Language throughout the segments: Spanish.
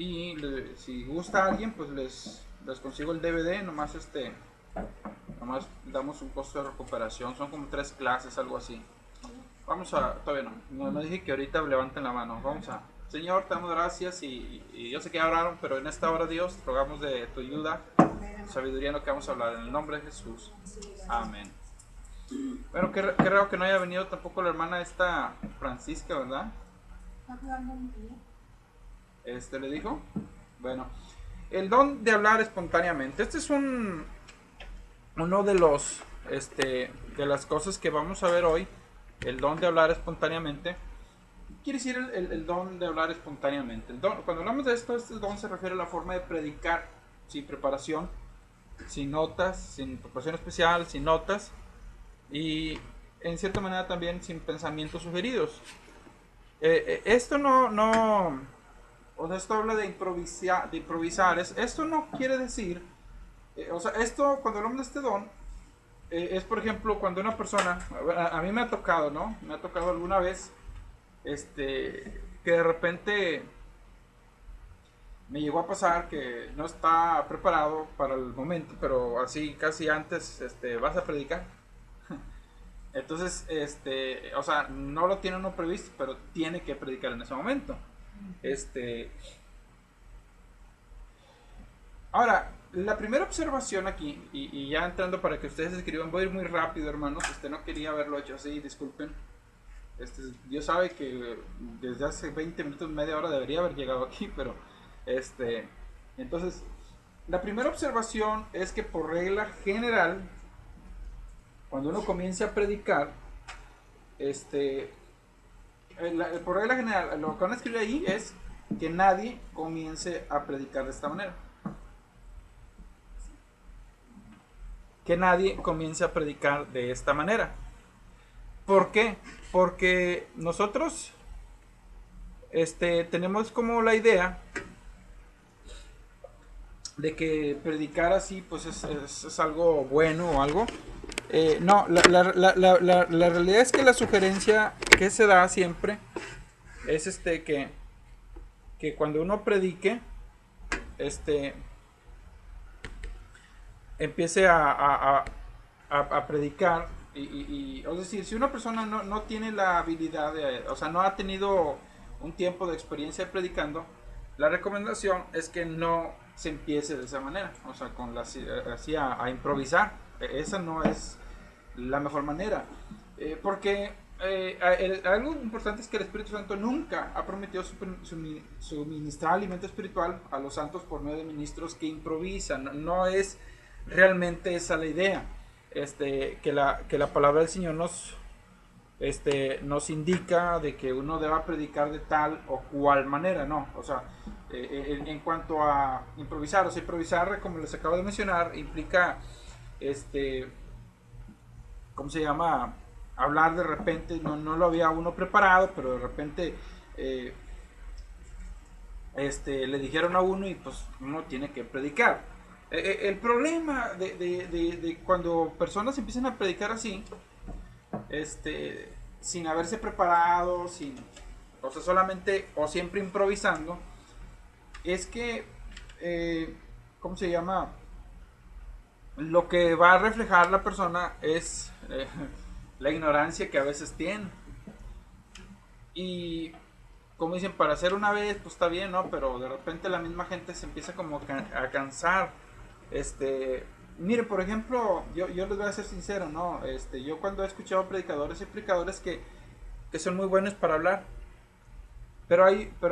Y si gusta alguien, pues les consigo el DVD, nomás damos un costo de recuperación, son como 3 clases, algo así. Todavía no dije que ahorita levanten la mano, Señor, te damos gracias y yo sé que ya oraron, pero en esta hora, Dios, rogamos de tu ayuda, sabiduría en lo que vamos a hablar, en el nombre de Jesús. Amén. Bueno, qué raro que no haya venido tampoco la hermana esta Francisca, ¿verdad? ¿Le dijo? Bueno, el don de hablar espontáneamente. Este es uno de las cosas que vamos a ver hoy. El don de hablar espontáneamente. ¿Qué quiere decir el don de hablar espontáneamente? Cuando hablamos de esto, este don se refiere a la forma de predicar sin preparación, sin notas, sin preparación especial, sin notas y en cierta manera también sin pensamientos sugeridos. Esto o sea, esto habla de improvisar. Esto no quiere decir, o sea, esto cuando hablamos de este don, es por ejemplo cuando una persona, a mí me ha tocado, ¿no? Me ha tocado alguna vez, que de repente me llegó a pasar que no está preparado para el momento, pero así casi antes, vas a predicar. Entonces, o sea, no lo tiene uno previsto, pero tiene que predicar en ese momento. Este, Ahora, la primera observación aquí, y ya entrando para que ustedes escriban, voy a ir muy rápido, hermanos. No quería haberlo hecho así, disculpen. Dios sabe que desde hace 20 minutos, media hora debería haber llegado aquí, pero entonces, la primera observación es que por regla general, cuando uno comienza a predicar, por regla general, lo que van a escribir ahí es que nadie comience a predicar de esta manera. Que nadie comience a predicar de esta manera. ¿Por qué? Porque nosotros tenemos como la idea de que predicar así pues es algo bueno o algo. No, la realidad es que la sugerencia que se da siempre es que cuando uno predique, empiece a predicar es decir, si una persona no tiene la habilidad o sea, no ha tenido un tiempo de experiencia predicando, la recomendación es que no se empiece de esa manera, o sea, así a improvisar. Esa no es la mejor manera, porque algo importante es que el Espíritu Santo nunca ha prometido suministrar alimento espiritual a los santos por medio de ministros que improvisan. No es realmente esa la idea. Que la palabra del Señor nos indica de que uno deba predicar de tal o cual manera, no. O sea, en cuanto a improvisar, o sea, improvisar, como les acabo de mencionar, implica, ¿cómo se llama? Hablar de repente, no lo había uno preparado, pero de repente le dijeron a uno y pues uno tiene que predicar. El problema de cuando personas empiezan a predicar así, sin haberse preparado, o sea, solamente o siempre improvisando, es que, ¿cómo se llama? Lo que va a reflejar la persona es la ignorancia que a veces tiene. Y como dicen, para hacer una vez, pues está bien, ¿no? Pero de repente la misma gente se empieza como a cansar. Mire, por ejemplo, yo les voy a ser sincero, ¿no? Yo cuando he escuchado predicadores, hay predicadores que son muy buenos para hablar, pero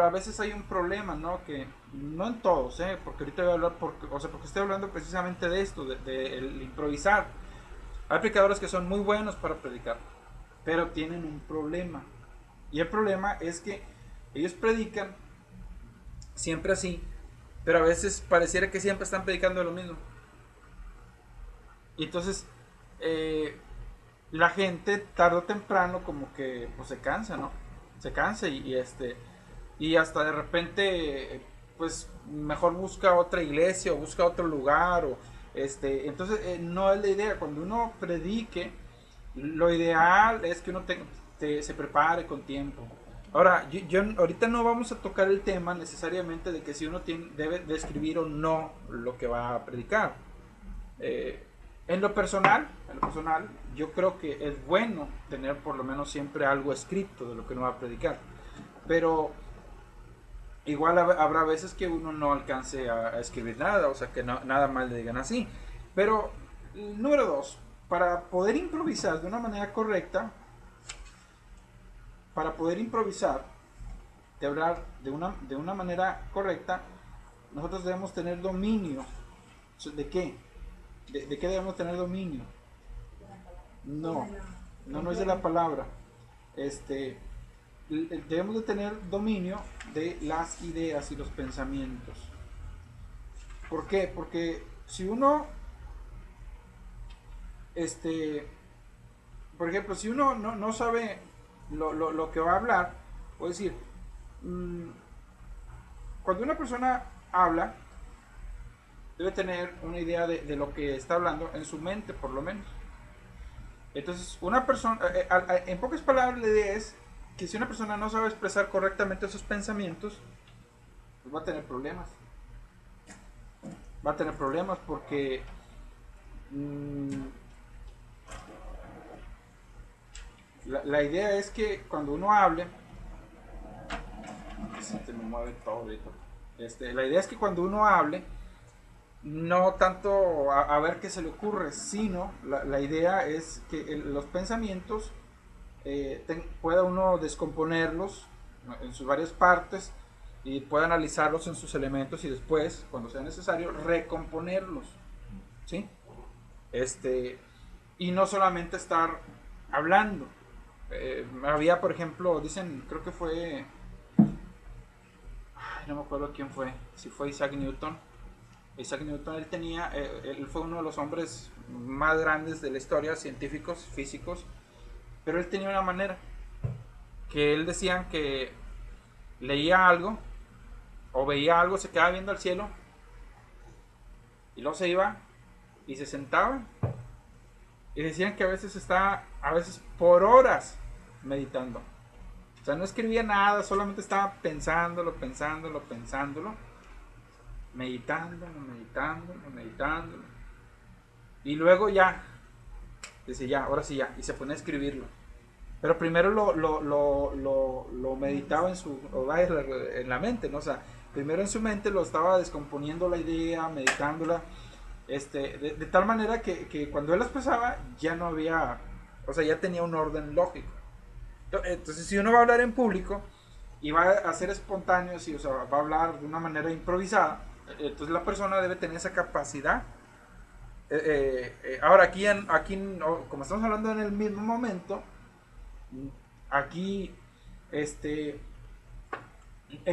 a veces hay un problema, ¿no? Que no en todos, porque ahorita voy a hablar, porque estoy hablando precisamente de esto, de el improvisar. Hay predicadores que son muy buenos para predicar, pero tienen un problema. Y el problema es que ellos predican siempre así, pero a veces pareciera que siempre están predicando lo mismo. Y entonces la gente tarde o temprano como que pues se cansa, ¿no? Se cansa y hasta de repente pues mejor busca otra iglesia o busca otro lugar o entonces no es la idea. Cuando uno predique, lo ideal es que uno se prepare con tiempo. Ahora, ahorita no vamos a tocar el tema necesariamente de que si uno debe de escribir o no lo que va a predicar. Eh, en lo personal, yo creo que es bueno tener por lo menos siempre algo escrito de lo que uno va a predicar. Pero igual habrá veces que uno no alcance a escribir nada, o sea que nada más le digan así. Pero, número dos, para poder improvisar de una manera correcta, para poder improvisar, de hablar de una manera correcta, nosotros debemos tener dominio. ¿De qué? ¿De qué debemos tener dominio? No es de la palabra. Debemos de tener dominio de las ideas y los pensamientos. ¿Por qué? Porque si uno, por ejemplo, si uno no sabe lo que va a hablar, o decir, cuando una persona habla, debe tener una idea de lo que está hablando en su mente, por lo menos. Entonces, una persona, en pocas palabras, la idea es que si una persona no sabe expresar correctamente sus pensamientos, pues va a tener problemas. Va a tener problemas porque la idea es que cuando uno hable, se me mueve todo ahorita. La idea es que cuando uno hable, no tanto a ver qué se le ocurre, sino la idea es que los pensamientos pueda uno descomponerlos en sus varias partes y pueda analizarlos en sus elementos y después, cuando sea necesario, recomponerlos, ¿sí? Y no solamente estar hablando. Había, por ejemplo, dicen, creo que fue, no me acuerdo quién fue, si fue Isaac Newton. Isaac Newton, él fue uno de los hombres más grandes de la historia, científicos, físicos, pero él tenía una manera, que él decían que leía algo, o veía algo, se quedaba viendo al cielo, y luego se iba, y se sentaba, y decían que a veces por horas, meditando. O sea, no escribía nada, solamente estaba pensándolo, meditándolo. Y luego ya, dice ya, ahora sí ya, y se pone a escribirlo. Pero primero lo meditaba en la mente, ¿no? O sea, primero en su mente lo estaba descomponiendo la idea, meditándola, de tal manera que cuando él las expresaba ya no había, o sea, ya tenía un orden lógico. Entonces, si uno va a hablar en público y va a ser espontáneo, o sea, va a hablar de una manera improvisada, entonces la persona debe tener esa capacidad. Ahora, como estamos hablando en el mismo momento, aquí, él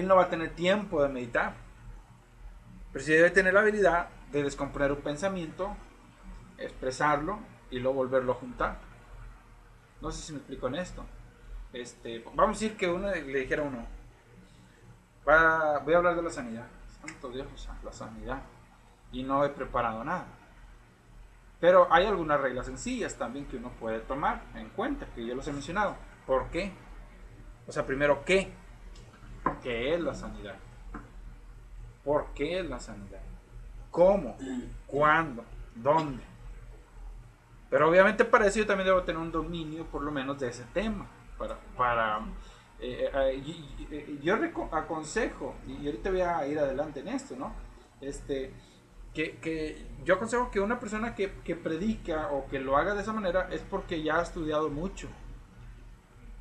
no va a tener tiempo de meditar, pero sí debe tener la habilidad de descomponer un pensamiento, expresarlo y luego volverlo a juntar. No sé si me explico en esto. Vamos a decir que uno le dijera a uno, voy a hablar de la sanidad. Santo Dios, o sea, la sanidad. Y no he preparado nada. Pero hay algunas reglas sencillas también que uno puede tomar en cuenta, que yo los he mencionado. ¿Por qué? O sea, primero, ¿qué? ¿Qué es la sanidad? ¿Por qué es la sanidad? ¿Cómo? ¿Cuándo? ¿Dónde? Pero obviamente para eso yo también debo tener un dominio por lo menos de ese tema. Yo aconsejo, y ahorita voy a ir adelante en esto, ¿no? Que yo aconsejo que una persona que predica o que lo haga de esa manera es porque ya ha estudiado mucho.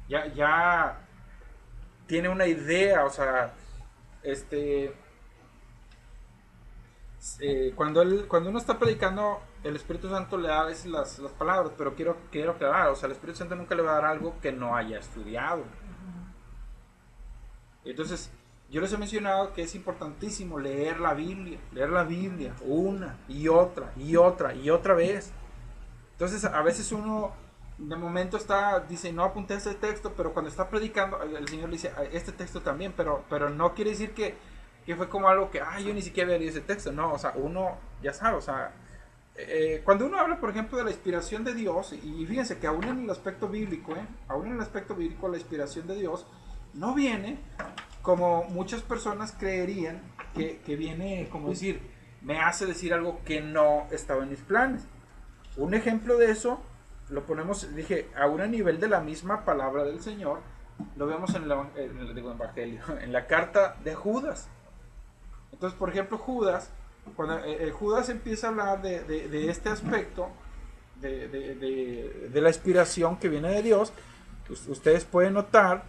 Ya tiene una idea, o sea, cuando uno está predicando, el Espíritu Santo le da a veces las palabras, pero quiero aclarar, o sea, el Espíritu Santo nunca le va a dar algo que no haya estudiado. Entonces, yo les he mencionado que es importantísimo leer la Biblia una y otra vez. Entonces, a veces uno de momento dice, no apunté ese texto, pero cuando está predicando, el Señor le dice, este texto también, pero no quiere decir que fue como algo que, yo ni siquiera había leído ese texto. No, o sea, uno ya sabe, o sea, cuando uno habla, por ejemplo, de la inspiración de Dios, y fíjense que aún en el aspecto bíblico, la inspiración de Dios no viene como muchas personas creerían que viene, como decir, me hace decir algo que no estaba en mis planes. Un ejemplo de eso lo ponemos, dije, a un nivel de la misma palabra del Señor, lo vemos en el Evangelio, en la carta de Judas. Entonces, por ejemplo, Judas, cuando Judas empieza a hablar de este aspecto, de la inspiración que viene de Dios, ustedes pueden notar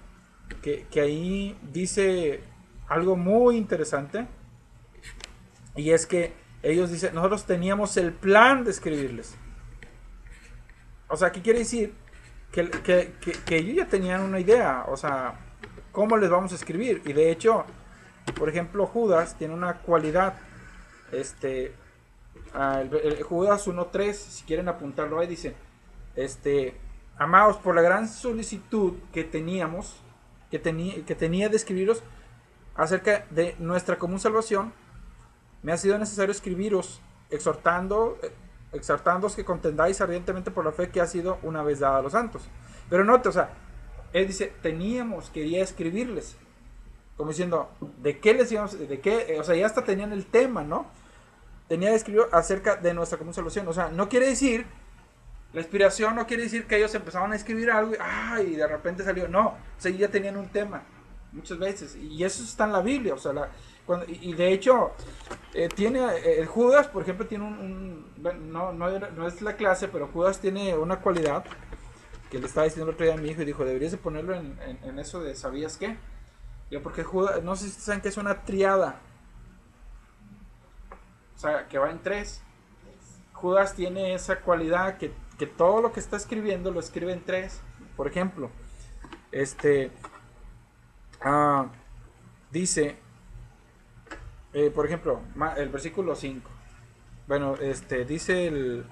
que ahí dice algo muy interesante, y es que ellos dicen, nosotros teníamos el plan de escribirles. O sea, ¿qué quiere decir? Que ellos ya tenían una idea, o sea, ¿cómo les vamos a escribir? Y de hecho, por ejemplo, Judas tiene una cualidad, Judas 1.3, si quieren apuntarlo ahí, dice, amados, por la gran solicitud que teníamos, que tenía de escribiros acerca de nuestra común salvación, me ha sido necesario escribiros, exhortándoos que contendáis ardientemente por la fe que ha sido una vez dada a los santos. Pero note, o sea, él dice, quería escribirles, como diciendo, ¿de qué les íbamos, de qué? O sea, ya hasta tenían el tema, ¿no? Tenía que escribir acerca de nuestra común salvación. O sea, no quiere decir, la inspiración no quiere decir que ellos empezaban a escribir algo y de repente salió. No, o sea, ya tenían un tema, muchas veces. Y eso está en la Biblia, o sea, y de hecho, el Judas, por ejemplo, tiene no es la clase, pero Judas tiene una cualidad que le estaba diciendo el otro día a mi hijo y dijo, deberías de ponerlo en eso de ¿sabías qué? Yo, porque Judas, no sé si saben que es una triada, o sea, que va en 3. Judas tiene esa cualidad que todo lo que está escribiendo lo escribe en 3. Por ejemplo, dice, por ejemplo, el versículo 5. Bueno, dice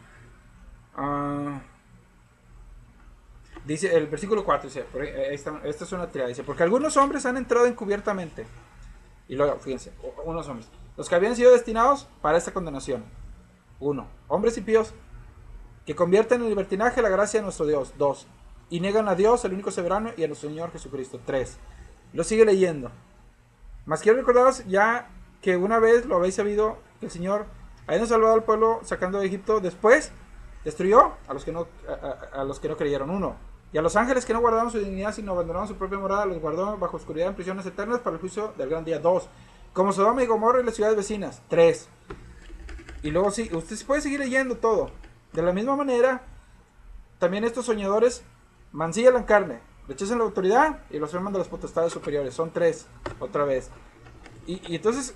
dice el versículo 4, dice, esta es una triada, dice, porque algunos hombres han entrado encubiertamente. Y luego, fíjense, unos hombres, los que habían sido destinados para esta condenación. 1. Hombres impíos que convierten en libertinaje la gracia de nuestro Dios. 2. Y niegan a Dios, el único soberano, y a nuestro Señor Jesucristo. 3. Lo sigue leyendo. Mas quiero recordaros ya que una vez lo habéis sabido, que el Señor, habiendo salvado al pueblo sacando de Egipto, después destruyó a los que no creyeron. 1. Y a los ángeles que no guardaron su dignidad, sino abandonaron su propia morada, los guardó bajo oscuridad en prisiones eternas para el juicio del gran día. 2. Como Sodoma y Gomorra y las ciudades vecinas. 3. Y luego sí, usted puede seguir leyendo todo. De la misma manera, también estos soñadores mancillan la carne, rechazan la autoridad y los enferman de las potestades superiores. Son 3, otra vez. Y entonces,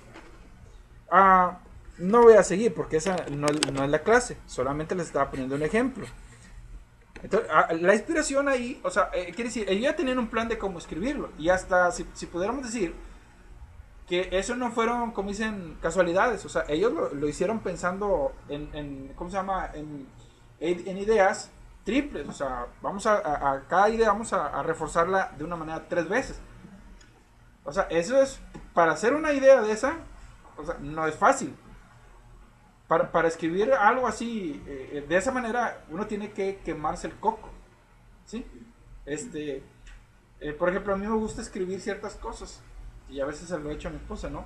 no voy a seguir porque esa no es la clase, solamente les estaba poniendo un ejemplo. Entonces, la inspiración ahí, o sea, quiere decir, ellos ya tenían un plan de cómo escribirlo. Y hasta, si pudiéramos decir, que eso no fueron, como dicen, casualidades. O sea, ellos lo hicieron pensando en ¿cómo se llama? En ideas triples. O sea, vamos a cada idea vamos a reforzarla de una manera 3 veces. O sea, eso es, para hacer una idea de esa, o sea, no es fácil. Para escribir algo así, de esa manera, uno tiene que quemarse el coco. ¿Sí? Por ejemplo, a mí me gusta escribir ciertas cosas. Y a veces se lo he hecho a mi esposa, ¿no?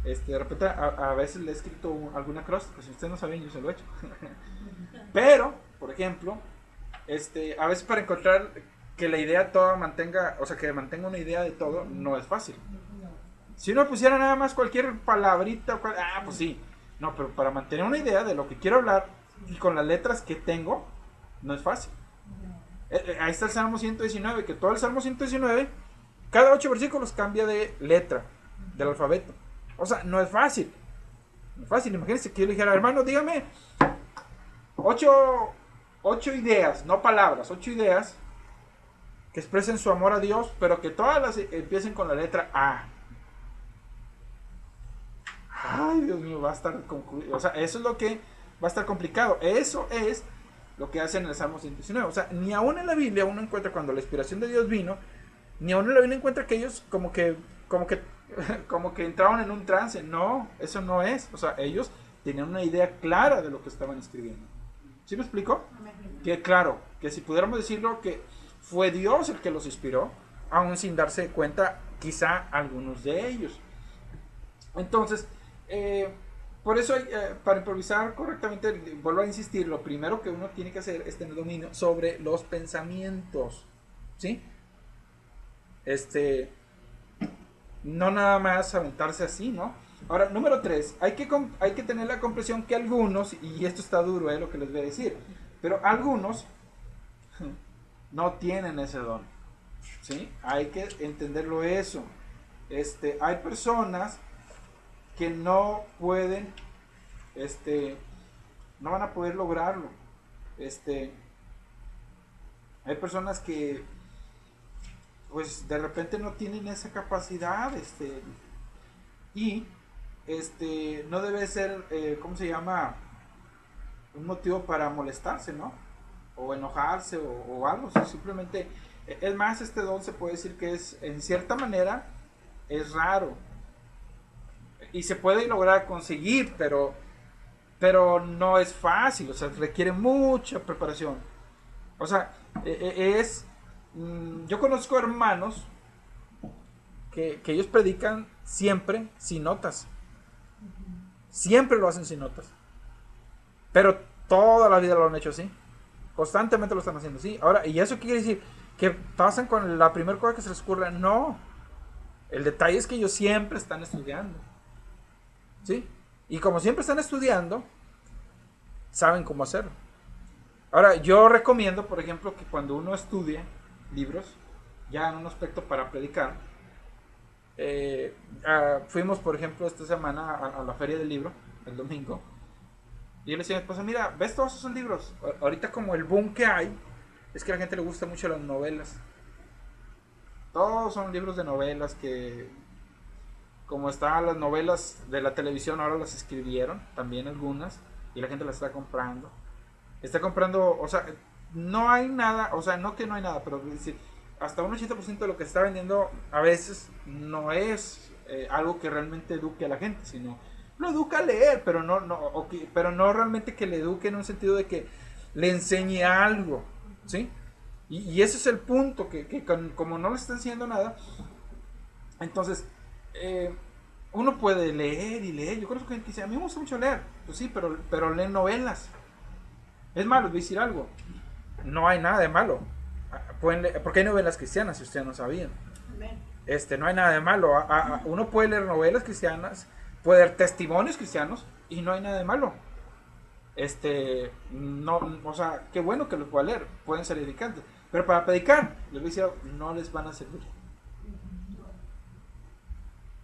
De repente a veces le he escrito alguna acróstica. Si ustedes no saben, yo se lo he hecho. Pero, por ejemplo, a veces para encontrar que la idea toda mantenga, o sea, que mantenga una idea de todo, no es fácil. Si uno pusiera nada más cualquier palabrita, pues sí. No, pero para mantener una idea de lo que quiero hablar y con las letras que tengo, no es fácil. Ahí está el Salmo 119, que todo el Salmo 119, cada 8 versículos cambia de letra del alfabeto. O sea, no es fácil. No es fácil. Imagínense que yo le dijera, hermano, dígame 8 ideas, no palabras, 8 ideas que expresen su amor a Dios, pero que todas las empiecen con la letra A. Ay, Dios mío, va a estar concluido. O sea, eso es lo que va a estar complicado. Eso es lo que hace en el Salmo 119. O sea, ni aún en la Biblia uno encuentra, cuando la inspiración de Dios vino, ni aún en la Biblia encuentra que ellos como que entraron en un trance. No, eso no es. O sea, ellos tenían una idea clara de lo que estaban escribiendo. ¿Sí me explico? Que claro, que si pudiéramos decirlo que fue Dios el que los inspiró, aún sin darse cuenta quizá algunos de ellos. Entonces, por eso para improvisar correctamente, vuelvo a insistir, lo primero que uno tiene que hacer es tener dominio sobre los pensamientos, ¿sí? No nada más aventarse así, ¿no? Ahora, número 3, hay que tener la comprensión que algunos, y esto está duro, lo que les voy a decir, pero algunos no tienen ese don, ¿sí? Hay que entenderlo eso. Hay personas que no pueden, no van a poder lograrlo. Hay personas que, pues, de repente no tienen esa capacidad, y, no debe ser, ¿cómo se llama? Un motivo para molestarse, ¿no? O enojarse o algo, o sea, simplemente, es más, este don se puede decir que es, en cierta manera, es raro. Y se puede lograr conseguir, pero no es fácil, o sea, requiere mucha preparación. O sea, yo conozco hermanos que ellos predican siempre sin notas. Siempre lo hacen sin notas. Pero toda la vida lo han hecho así. Constantemente lo están haciendo así. Ahora, ¿y eso qué quiere decir? ¿Que pasan con la primera cosa que se les ocurre? No. El detalle es que ellos siempre están estudiando. ¿Sí? Y como siempre están estudiando, saben cómo hacerlo. Ahora, yo recomiendo, por ejemplo, que cuando uno estudia libros, ya en un aspecto para predicar, fuimos, por ejemplo, esta semana a la feria del libro, el domingo, y yo le decía a mi esposa, mira, ¿ves todos esos libros? Ahorita como el boom que hay, es que a la gente le gusta mucho las novelas. Todos son libros de novelas que, como están las novelas de la televisión, ahora las escribieron, también algunas, y la gente las está comprando. Está comprando, o sea, no hay nada, o sea, no que no hay nada, pero decir, hasta un 80% de lo que se está vendiendo a veces no es algo que realmente eduque a la gente, sino lo educa a leer, pero pero no realmente que le eduque en un sentido de que le enseñe algo, ¿sí? Y ese es el punto, que como no le está enseñando nada, entonces uno puede leer y leer. Yo conozco gente que dice, a mí me gusta mucho leer, pues sí, pero leen novelas. Es malo, voy a decir algo. No hay nada de malo. Porque hay novelas cristianas, si ustedes no sabían. No hay nada de malo. Uno puede leer novelas cristianas, puede leer testimonios cristianos y no hay nada de malo. No, o sea, qué bueno que los pueda leer, pueden ser edificantes. Pero para predicar, les voy a decir, no les van a servir.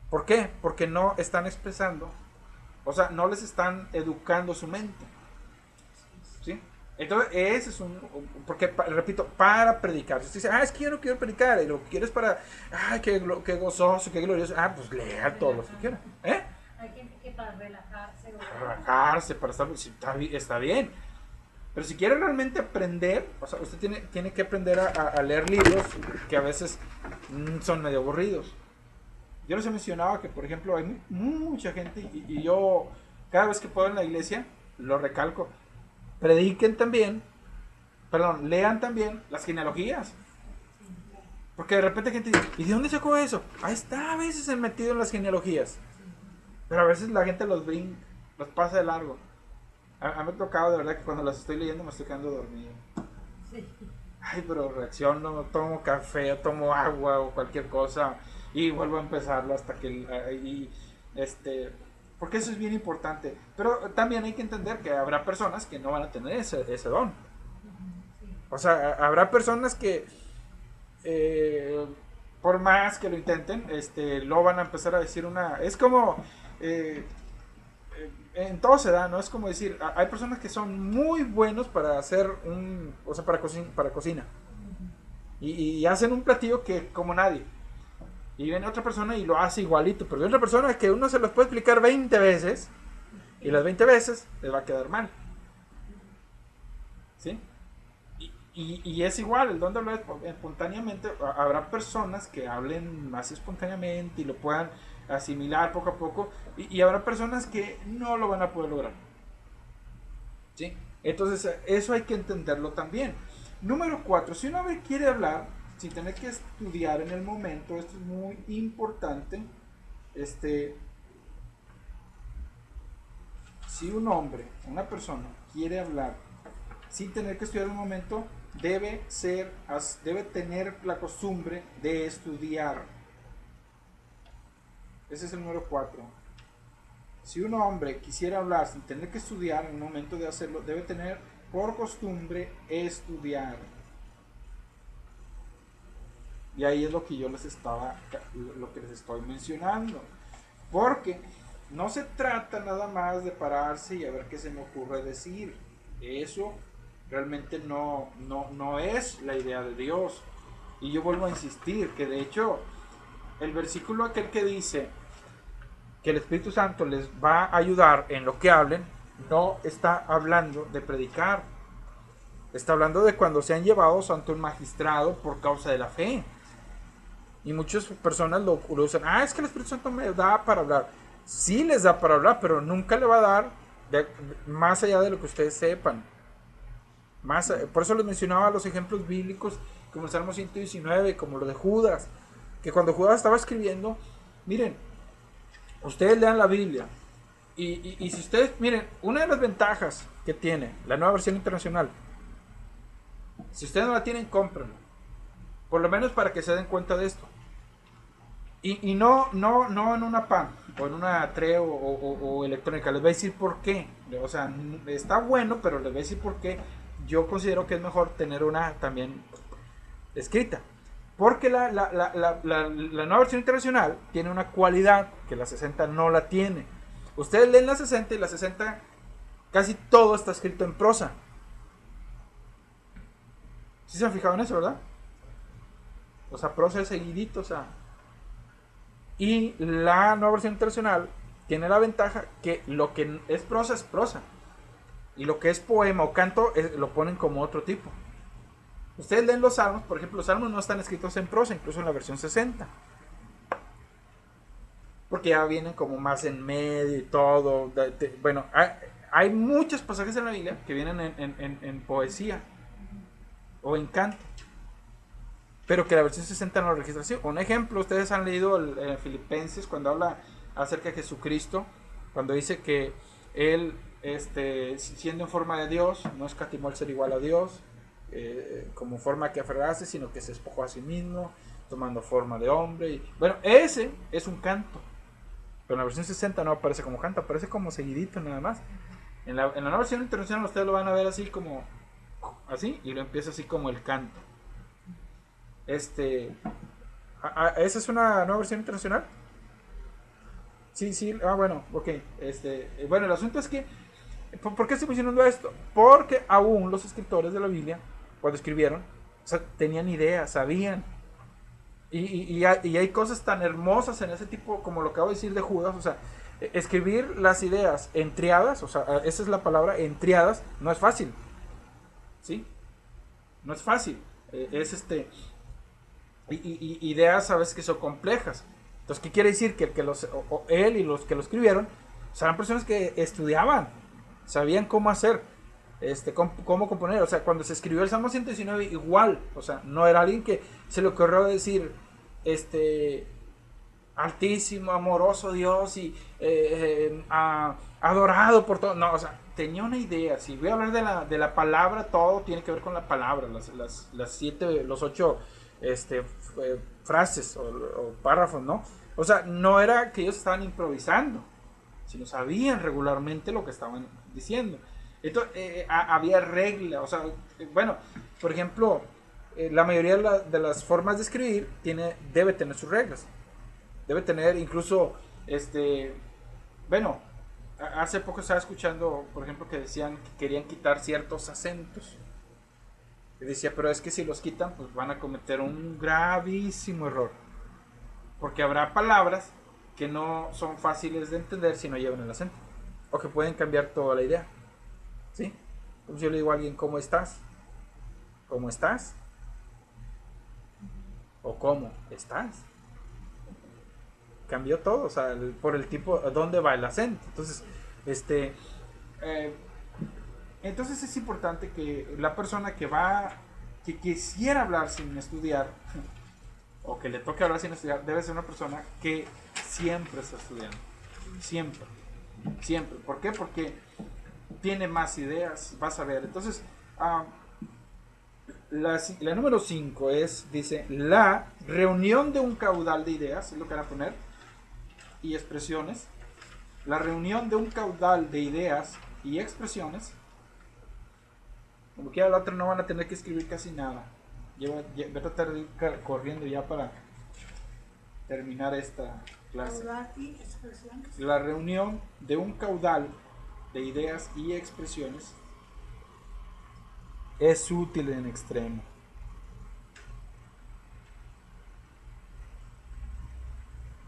¿Por qué? Porque no están expresando, o sea, no les están educando su mente. ¿Sí? Entonces, ese es porque, repito, para predicar. Si usted dice, es que yo no quiero predicar, y lo que quiero es para, qué gozoso, qué glorioso, pues lea todo lo que quiera. Hay gente que para relajarse. Relajarse, para estar, está bien. Pero si quiere realmente aprender, o sea, usted tiene que aprender a leer libros que a veces son medio aburridos. Yo les he mencionado que, por ejemplo, hay mucha gente, y yo cada vez que puedo en la iglesia, lo recalco, prediquen también, lean también las genealogías. Porque de repente gente dice, ¿y de dónde sacó eso? Ahí está a veces metido en las genealogías. Pero a veces la gente los brinca, los pasa de largo. A mí me ha tocado de verdad que cuando las estoy leyendo me estoy quedando dormido. Sí. Pero reacciono, tomo café, tomo agua o cualquier cosa y vuelvo a empezarlo hasta que... porque eso es bien importante. Pero también hay que entender que habrá personas que no van a tener ese don. O sea, habrá personas que por más que lo intenten, lo van a empezar a decir es como en todo se da, ¿no? Es como decir, hay personas que son muy buenos para hacer o sea, para cocina. Y hacen un platillo que como nadie. Y viene otra persona y lo hace igualito. Pero viene otra persona que uno se los puede explicar 20 veces. Y las 20 veces les va a quedar mal. ¿Sí? Y es igual, el don de hablar espontáneamente. Habrá personas que hablen más espontáneamente y lo puedan asimilar poco a poco. Y habrá personas que no lo van a poder lograr. ¿Sí? Entonces, eso hay que entenderlo también. Número 4. Si uno quiere hablar, sin tener que estudiar en el momento, esto es muy importante, si un hombre, una persona quiere hablar sin tener que estudiar en el momento, debe tener la costumbre de estudiar. Ese es el número 4. Si un hombre quisiera hablar sin tener que estudiar en el momento de hacerlo, debe tener por costumbre estudiar. Y ahí es lo que yo les estoy mencionando. Porque no se trata nada más de pararse y a ver qué se me ocurre decir. Eso realmente no es la idea de Dios. Y yo vuelvo a insistir que de hecho el versículo aquel que dice que el Espíritu Santo les va a ayudar en lo que hablen, no está hablando de predicar. Está hablando de cuando sean llevados ante un magistrado por causa de la fe. Y muchas personas lo usan. Es que el Espíritu Santo me da para hablar. Sí les da para hablar, pero nunca le va a dar más allá de lo que ustedes sepan. Por eso les mencionaba los ejemplos bíblicos, como el Salmo 119, como lo de Judas. Que cuando Judas estaba escribiendo, miren, ustedes lean la Biblia. Y si ustedes, miren, una de las ventajas que tiene la nueva versión internacional, si ustedes no la tienen, cómprenla. Por lo menos para que se den cuenta de esto. Y no en una PAN o en una Treo o electrónica. Les voy a decir por qué. O sea, está bueno, pero les voy a decir por qué. Yo considero que es mejor tener una también escrita. Porque la nueva versión internacional tiene una cualidad que la 60 no la tiene. Ustedes leen la 60 y la 60 casi todo está escrito en prosa. ¿Sí se han fijado en eso, verdad? O sea, prosa es seguidito, o sea. Y la nueva versión internacional tiene la ventaja que lo que es prosa. Y lo que es poema o canto lo ponen como otro tipo. Ustedes leen los salmos, por ejemplo, los salmos no están escritos en prosa, incluso en la versión 60. Porque ya vienen como más en medio y todo. Bueno, hay muchos pasajes en la Biblia que vienen en poesía o en canto, pero que la versión 60 no lo registra así. Un ejemplo, ustedes han leído el Filipenses cuando habla acerca de Jesucristo, cuando dice que él, siendo en forma de Dios, no escatimó el ser igual a Dios, como forma que aferrarse, sino que se despojó a sí mismo, tomando forma de hombre. Y, bueno, ese es un canto, pero en la versión 60 no aparece como canto, aparece como seguidito nada más. En la nueva versión internacional ustedes lo van a ver así como así, y lo empieza así como el canto. ¿Esa es una nueva versión internacional? Sí, bueno, ok. Bueno, el asunto es que, ¿por qué estoy mencionando esto? Porque aún los escritores de la Biblia, cuando escribieron, o sea, tenían ideas, sabían. Y hay cosas tan hermosas en ese tipo, como lo que acabo de decir de Judas, o sea, escribir las ideas en triadas, o sea, esa es la palabra, en triadas, no es fácil. ¿Sí? No es fácil. Ideas a veces que son complejas. Entonces, ¿qué quiere decir? Que él y los que lo escribieron, o sea, eran personas que estudiaban, sabían cómo hacer, cómo componer. O sea, cuando se escribió el Salmo 119, igual, o sea, no era alguien que se le ocurrió decir, altísimo, amoroso Dios y adorado por todo. No, o sea, tenía una idea. Si voy a hablar de la palabra, todo tiene que ver con la palabra. Los 8 frases o párrafos, ¿no? O sea, no era que ellos estaban improvisando, sino sabían regularmente lo que estaban diciendo. Entonces, había reglas, o sea, bueno, por ejemplo, la mayoría de las formas de escribir debe tener sus reglas. Debe tener incluso, bueno, hace poco estaba escuchando, por ejemplo, que decían que querían quitar ciertos acentos. Y decía, pero es que si los quitan, pues van a cometer un gravísimo error. Porque habrá palabras que no son fáciles de entender si no llevan el acento. O que pueden cambiar toda la idea. ¿Sí? Entonces yo le digo a alguien, ¿cómo estás? ¿Cómo estás? ¿O cómo estás? Cambió todo, o sea, por el tipo, ¿dónde va el acento? Entonces, entonces es importante que la persona que va que quisiera hablar sin estudiar, o que le toque hablar sin estudiar, debe ser una persona que siempre está estudiando. Siempre. Siempre. ¿Por qué? Porque tiene más ideas, vas a ver. Entonces, la número 5 dice, la reunión de un caudal de ideas, es lo que van a poner, y expresiones. La reunión de un caudal de ideas y expresiones. Como quiera la otra no van a tener que escribir casi nada. Voy a tratar de ir corriendo ya para terminar esta clase. Caudal y expresiones. La reunión de un caudal de ideas y expresiones es útil en extremo.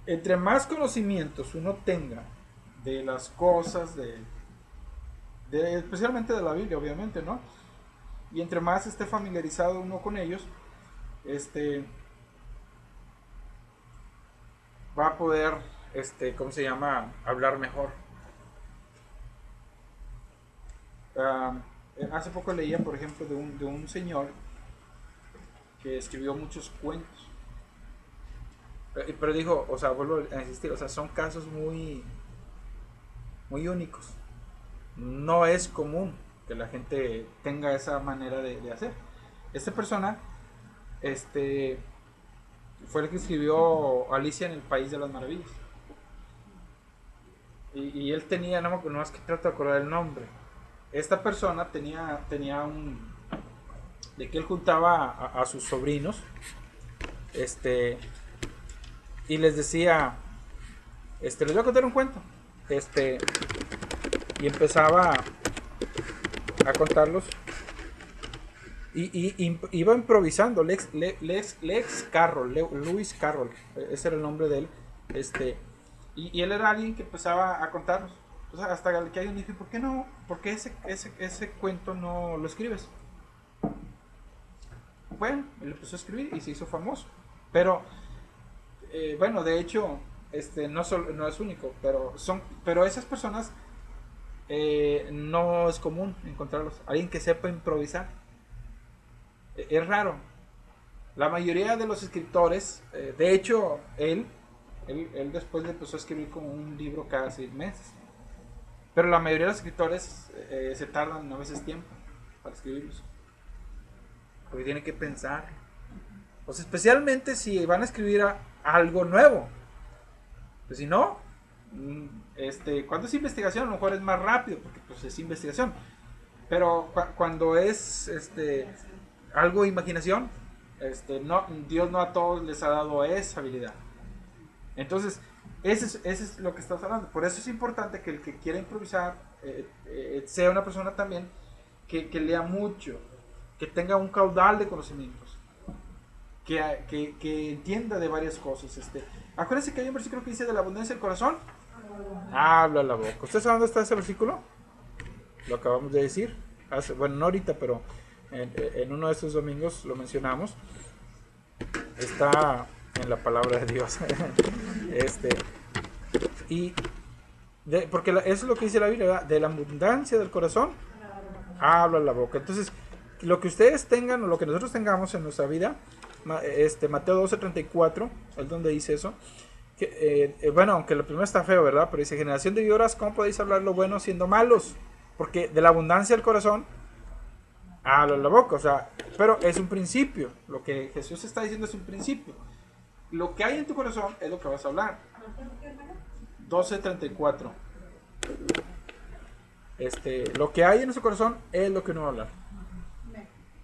Entre más conocimientos uno tenga de las cosas, especialmente de la Biblia, obviamente, ¿no? Y entre más esté familiarizado uno con ellos, va a poder, ¿cómo se llama? Hablar mejor. Hace poco leía, por ejemplo, de un señor que escribió muchos cuentos. Pero dijo, o sea, vuelvo a insistir, o sea, son casos muy, muy únicos. No es común que la gente tenga esa manera de hacer. Esta persona, fue el que escribió Alicia en el País de las Maravillas. Y él tenía, no es que trato de acordar el nombre. Esta persona tenía de que él juntaba a sus sobrinos, y les decía, les voy a contar un cuento, y empezaba a contarlos, y iba improvisando. Lewis Carroll, ese era el nombre de él, y él era alguien que empezaba a contarlos. O sea, hasta que alguien dijo, ¿por qué no? ¿Por qué ese cuento no lo escribes? Bueno, él empezó a escribir y se hizo famoso. Pero, bueno, de hecho, no es único, pero esas personas no es común encontrarlos. Alguien que sepa improvisar. Es raro. La mayoría de los escritores, de hecho, él después le empezó a escribir como un libro cada 6 meses. Pero la mayoría de los escritores se tardan a veces tiempo para escribirlos. Porque tienen que pensar. Pues especialmente si van a escribir algo nuevo. Pues si no, cuando es investigación a lo mejor es más rápido, porque pues es investigación. Pero cuando es algo de imaginación, Dios no a todos les ha dado esa habilidad. Entonces, ese es lo que estamos hablando. Por eso es importante que el que quiera improvisar sea una persona también que lea mucho, que tenga un caudal de conocimientos, que entienda de varias cosas. Acuérdense que hay un versículo que dice: de la abundancia del corazón habla la boca. ¿Ustedes saben dónde está ese versículo? Lo acabamos de decir. Bueno, no ahorita, pero en uno de estos domingos lo mencionamos. Está en la palabra de Dios. Porque eso es lo que dice la Biblia, ¿verdad? De la abundancia del corazón habla la boca. Entonces, lo que ustedes tengan o lo que nosotros tengamos en nuestra vida, Mateo 12:34 es donde dice eso. Bueno, aunque lo primero está feo, ¿verdad? Pero dice: generación de víboras, ¿cómo podéis hablar lo bueno siendo malos? Porque de la abundancia del corazón habla la boca. O sea, pero es un principio. Lo que Jesús está diciendo es un principio. Lo que hay en tu corazón es lo que vas a hablar. 12:34. Lo que hay en nuestro corazón es lo que uno va a hablar.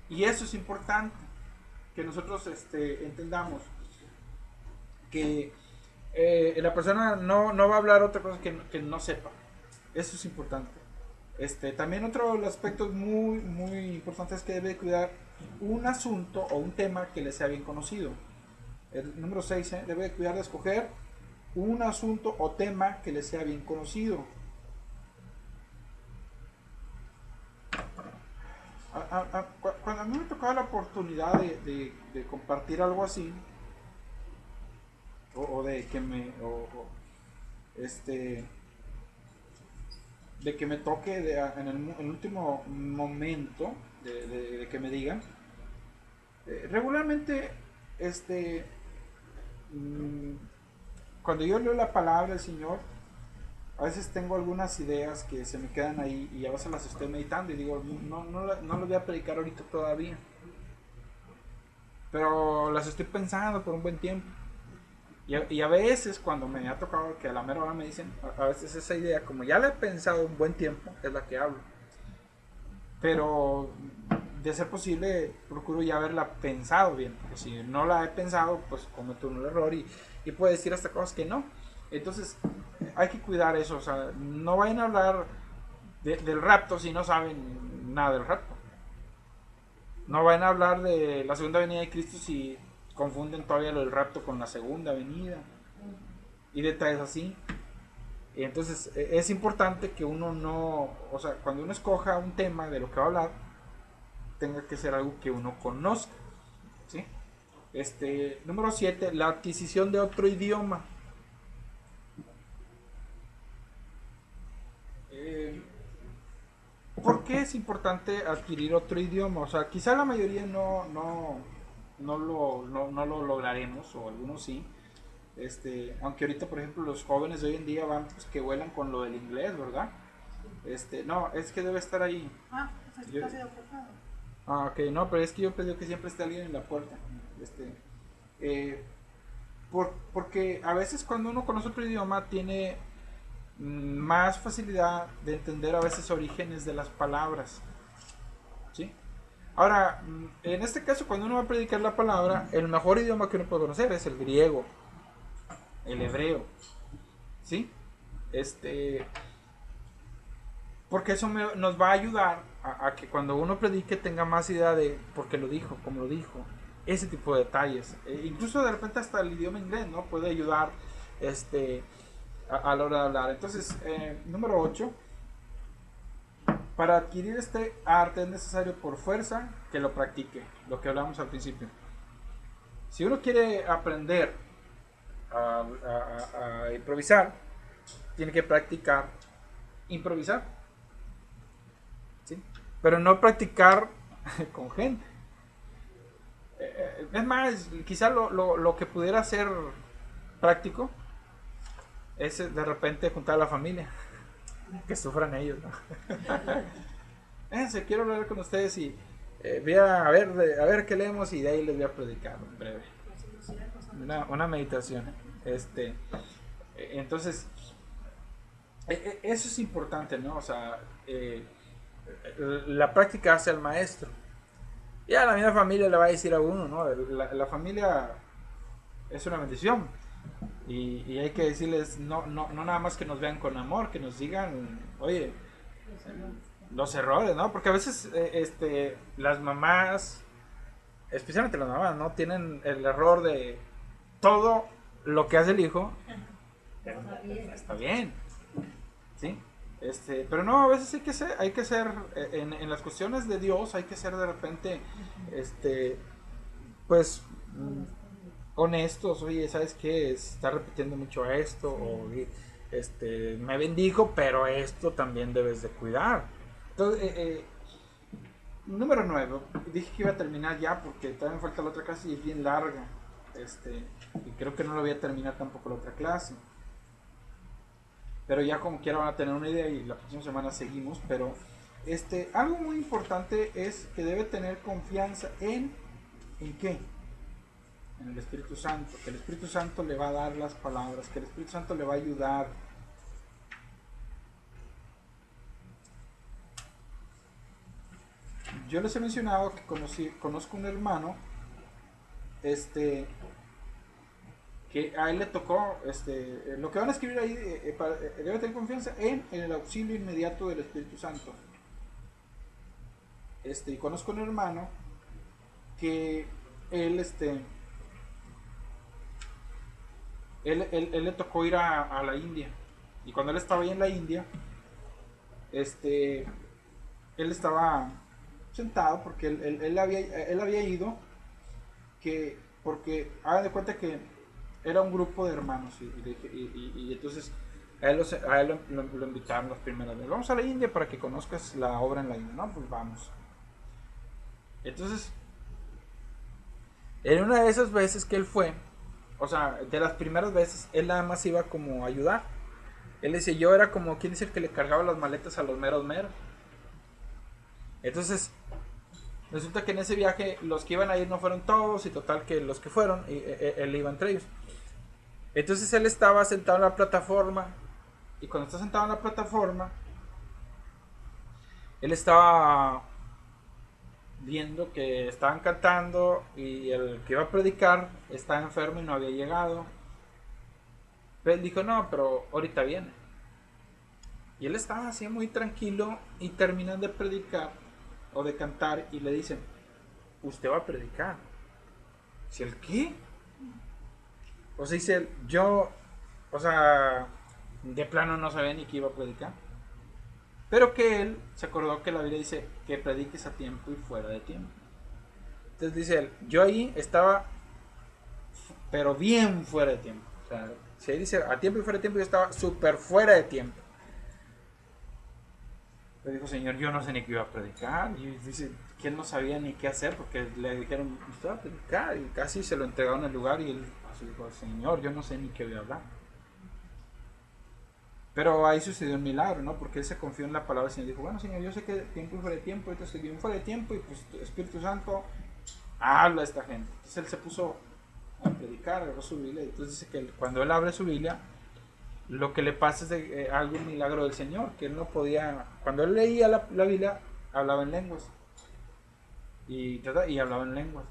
Y eso es importante, que nosotros entendamos que la persona no va a hablar otra cosa que no sepa. Eso es importante. También otro de los aspectos muy, muy importantes es que debe cuidar un asunto o un tema que le sea bien conocido. El número 6, debe cuidar de escoger un asunto o tema que le sea bien conocido. Cuando a mí me tocaba la oportunidad de compartir algo así, o de que de que me toque en el último momento de que me digan, Regularmente, este, mm, cuando yo leo la palabra del Señor, a veces tengo algunas ideas que se me quedan ahí y a veces las estoy meditando y digo, no las voy a predicar ahorita todavía. Pero las estoy pensando por un buen tiempo. Y a veces cuando me ha tocado que a la mera hora me dicen, a veces esa idea, como ya la he pensado un buen tiempo, es la que hablo. Pero de ser posible, procuro ya haberla pensado bien. Porque si no la he pensado, pues cometo un error y puedo decir hasta cosas que no. Entonces hay que cuidar eso. O sea, no vayan a hablar del rapto si no saben nada del rapto. No vayan a hablar de la segunda venida de Cristo si confunden todavía lo del rapto con la segunda venida. Y detalles así. Y entonces es importante que uno no, o sea, cuando uno escoja un tema de lo que va a hablar, tenga que ser algo que uno conozca. ¿Sí? Número 7, la adquisición de otro idioma. ¿Por qué es importante adquirir otro idioma? O sea, quizá la mayoría no lo lograremos, o algunos sí. Aunque ahorita, por ejemplo, los jóvenes de hoy en día van pues, que vuelan con lo del inglés, ¿verdad? No, es que debe estar ahí. Pues Yo- está sido cortado. ok, no, pero es que yo pedí que siempre esté alguien en la puerta. Eh, porque a veces cuando uno conoce otro idioma tiene más facilidad de entender a veces orígenes de las palabras. ¿Sí? Ahora, en este caso, cuando uno va a predicar la palabra, el mejor idioma que uno puede conocer es el griego, el hebreo. ¿Sí? Porque eso nos va a ayudar a que cuando uno predique tenga más idea de por qué lo dijo, cómo lo dijo, ese tipo de detalles. Incluso de repente hasta el idioma inglés, ¿no? Puede ayudar a la hora de hablar. Entonces, número 8. Para adquirir este arte es necesario por fuerza que lo practique, lo que hablamos al principio. Si uno quiere aprender a improvisar, tiene que practicar improvisar. ¿Sí? Pero no practicar con gente. Es más, quizá lo que pudiera ser práctico es de repente juntar a la familia. Que sufran ellos, ¿no? Quiero hablar con ustedes y voy a ver qué leemos y de ahí les voy a predicar en breve. Una meditación. Entonces, eso es importante, ¿no? O sea, la práctica hace al maestro. Ya la misma familia le va a decir a uno, ¿no? La familia es una bendición. Y hay que decirles, no nada más que nos vean con amor, que nos digan, oye, los errores, ¿no? Porque a veces las mamás, especialmente las mamás, ¿no? Tienen el error de todo lo que hace el hijo, está bien, ¿sí? Pero no, a veces hay que ser en las cuestiones de Dios, hay que ser de repente, pues, honestos. Oye, ¿sabes qué? Está repitiendo mucho esto, o me bendijo, pero esto también debes de cuidar. Entonces, número 9, dije que iba a terminar ya porque todavía me falta la otra clase y es bien larga. Y creo que no lo voy a terminar tampoco la otra clase. Pero ya como quiera van a tener una idea y la próxima semana seguimos. Pero algo muy importante es que debe tener confianza ¿en qué? En el Espíritu Santo, que el Espíritu Santo le va a dar las palabras, que el Espíritu Santo le va a ayudar. Yo les he mencionado que conozco un hermano, que a él le tocó, lo que van a escribir ahí, debe tener confianza en el auxilio inmediato del Espíritu Santo. Y conozco un hermano que él, él le tocó ir a la India. Y cuando él estaba ahí en la India, él estaba sentado porque él había ido, porque hagan de cuenta que era un grupo de hermanos. Y entonces a él lo invitaron las primeras veces. Vamos a la India para que conozcas la obra en la India. No, pues vamos. Entonces En una de esas veces que él fue, o sea, de las primeras veces, él nada más iba como a ayudar. Él dice, yo era como quien dice el que le cargaba las maletas a los meros meros. Entonces, resulta que en ese viaje los que iban a ir no fueron todos y total que los que fueron, él iba entre ellos. Entonces él estaba sentado en la plataforma y cuando está sentado en la plataforma, él estaba viendo que estaban cantando y el que iba a predicar estaba enfermo y no había llegado. Él dijo, no, pero ahorita viene. Y él estaba así muy tranquilo y terminan de predicar o de cantar y le dicen, usted va a predicar. ¿Si el qué? O sea, dice él, yo, o sea, de plano no sabía ni que iba a predicar. Pero que él se acordó que la Biblia dice que prediques a tiempo y fuera de tiempo. Entonces dice él, yo ahí estaba, pero bien fuera de tiempo. O sea, si ahí dice a tiempo y fuera de tiempo, yo estaba súper fuera de tiempo. Le dijo, Señor, yo no sé ni qué iba a predicar. Y dice que él no sabía ni qué hacer porque le dijeron, usted va a predicar. Y casi se lo entregaron en el lugar y él dijo, Señor, yo no sé ni qué voy a hablar. Pero ahí sucedió un milagro, ¿no? Porque él se confió en la palabra del Señor. Dijo, bueno, Señor, yo sé que tiempo y fuera de tiempo, ahorita estoy bien fuera de tiempo y pues Espíritu Santo habla a esta gente. Entonces él se puso a predicar, agarró su Biblia. Y entonces dice que cuando él abre su Biblia, lo que le pasa es algún milagro del Señor, que él no podía, cuando él leía la Biblia, hablaba en lenguas. Y hablaba en lenguas.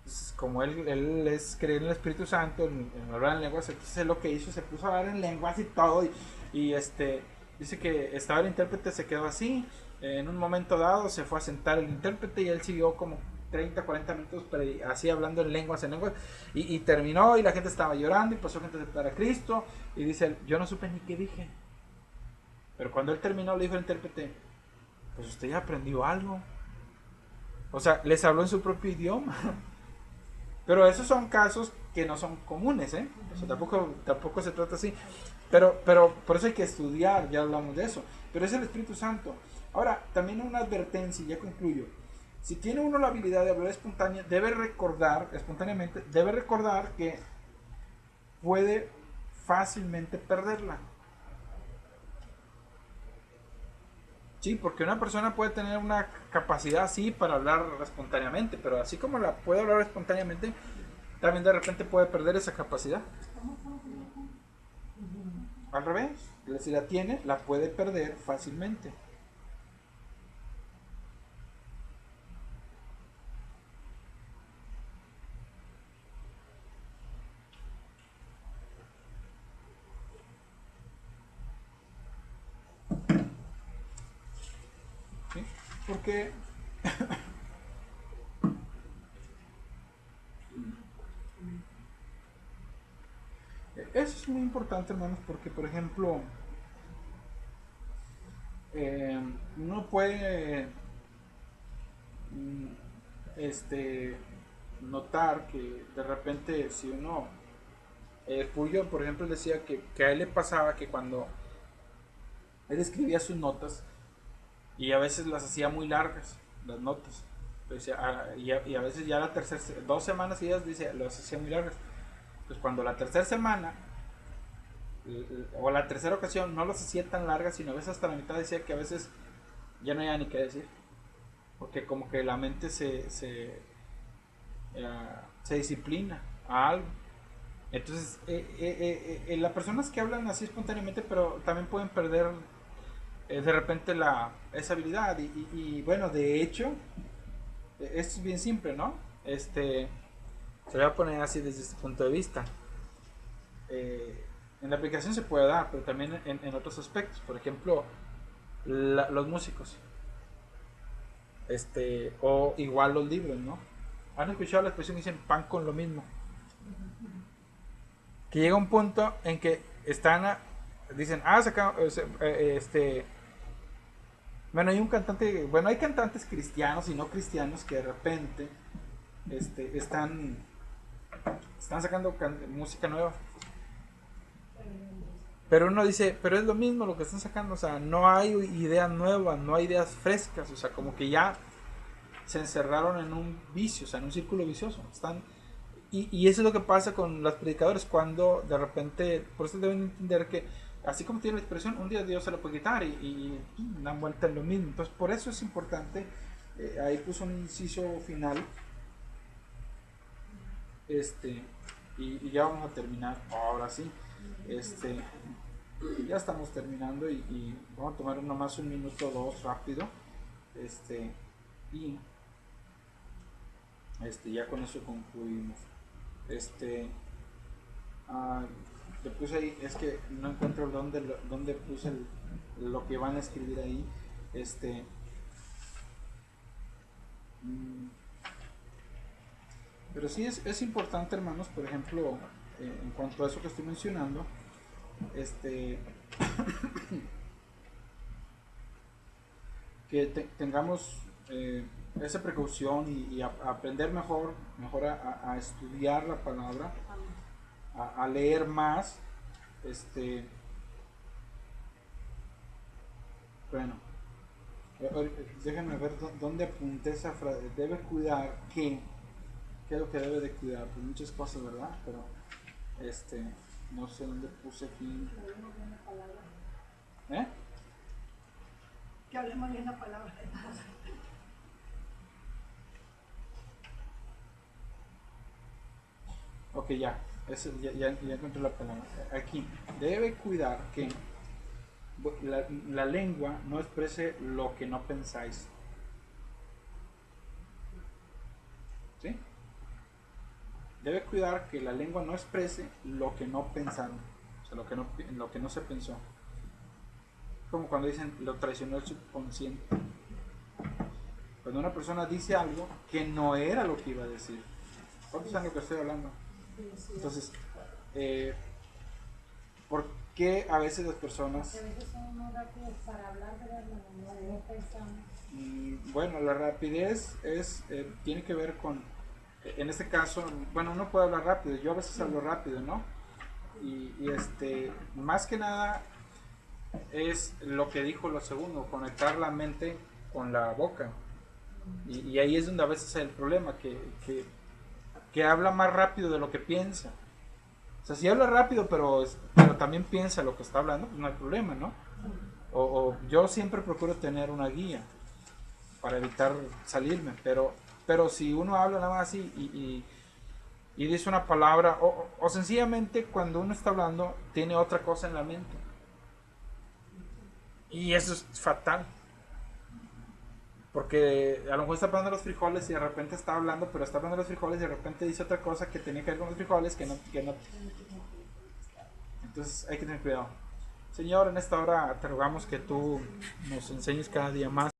Entonces, como él es creer en el Espíritu Santo, en hablar en lenguas, entonces él lo que hizo, se puso a hablar en lenguas y todo. Y dice que estaba el intérprete, se quedó así. En un momento dado se fue a sentar el intérprete y él siguió como 30, 40 minutos así hablando en lenguas, y terminó y la gente estaba llorando y pasó gente a aceptar a Cristo y dice él, yo no supe ni qué dije, pero cuando él terminó le dijo al intérprete, pues usted ya aprendió algo, o sea, les habló en su propio idioma. Pero esos son casos que no son comunes, ¿eh? O sea, tampoco se trata así, pero por eso hay que estudiar, ya hablamos de eso, pero es el Espíritu Santo. Ahora, también una advertencia, ya concluyo. Si tiene uno la habilidad de hablar espontánea, espontáneamente, debe recordar que puede fácilmente perderla. Sí, porque una persona puede tener una capacidad así para hablar espontáneamente, pero así como la puede hablar espontáneamente, también de repente puede perder esa capacidad. Al revés, si la tiene, la puede perder fácilmente. ¿Sí? Porque eso es muy importante, hermanos, porque por ejemplo, uno puede notar que de repente si uno Puyo, por ejemplo, decía que a él le pasaba que cuando él escribía sus notas y a veces las hacía muy largas, las notas, entonces, y a veces ya la tercera, 2 semanas seguidas dice, las hacía muy largas. Pues cuando la tercera semana o la tercera ocasión no las hacía tan largas, sino a veces hasta la mitad decía que a veces ya no había ni qué decir, porque como que la mente se disciplina a algo. Entonces, las personas que hablan así espontáneamente, pero también pueden perder de repente esa habilidad. Y bueno, de hecho, esto es bien simple, ¿no? Se lo voy a poner así desde este punto de vista. En la aplicación se puede dar, pero también en otros aspectos. Por ejemplo, los músicos. O igual los libros, ¿no? ¿Han escuchado la expresión que dicen pan con lo mismo? Que llega un punto en que dicen, bueno, hay un cantante, bueno, hay cantantes cristianos y no cristianos que de repente están sacando música nueva. Pero uno dice, pero es lo mismo lo que están sacando, o sea, no hay ideas nuevas, no hay ideas frescas, o sea, como que ya se encerraron en un vicio, o sea, en un círculo vicioso. Y eso es lo que pasa con los predicadores cuando de repente, por eso deben entender que así como tiene la expresión, un día Dios se lo puede quitar y dan vuelta en lo mismo. Entonces, por eso es importante, ahí puso un inciso final, y ya vamos a terminar, ahora sí, ya estamos terminando y vamos a tomar nomás un minuto o dos rápido, y ya con eso concluimos. Le puse ahí, es que no encuentro dónde puse lo que van a escribir ahí. Pero sí es importante, hermanos, por ejemplo, en cuanto a eso que estoy mencionando, que tengamos esa precaución y aprender mejor a estudiar la palabra, a leer más. Bueno, déjenme ver dónde apunté esa frase. Debe cuidar ¿qué es lo que debe de cuidar? Pues muchas cosas, ¿verdad? Pero no sé dónde puse aquí. ¿Eh? Que hablemos bien la palabra. Ok, ya encontré la palabra. Aquí, debe cuidar que la lengua no exprese lo que no pensáis. ¿Sí? Debe cuidar que la lengua no exprese lo que no pensaron, o sea, lo que no se pensó. Como cuando dicen lo traicionó el subconsciente. Cuando una persona dice algo que no era lo que iba a decir. ¿Cuántos saben lo que estoy hablando? Entonces, ¿por qué a veces las personas... A veces son muy rápidos para hablar, ¿verdad? No pensamos. Bueno, la rapidez tiene que ver con, en este caso, bueno, uno puede hablar rápido, yo a veces hablo rápido, ¿no? Y más que nada es lo que dijo lo segundo, conectar la mente con la boca. Y ahí es donde a veces hay el problema, que habla más rápido de lo que piensa. O sea, si habla rápido, pero también piensa lo que está hablando, pues no hay problema, ¿no? O yo siempre procuro tener una guía para evitar salirme, pero si uno habla nada más y dice una palabra, o sencillamente cuando uno está hablando tiene otra cosa en la mente. Y eso es fatal. Porque a lo mejor está hablando de los frijoles y de repente está hablando, pero está hablando de los frijoles y de repente dice otra cosa que tenía que ver con los frijoles que no. Entonces hay que tener cuidado. Señor, en esta hora te rogamos que tú nos enseñes cada día más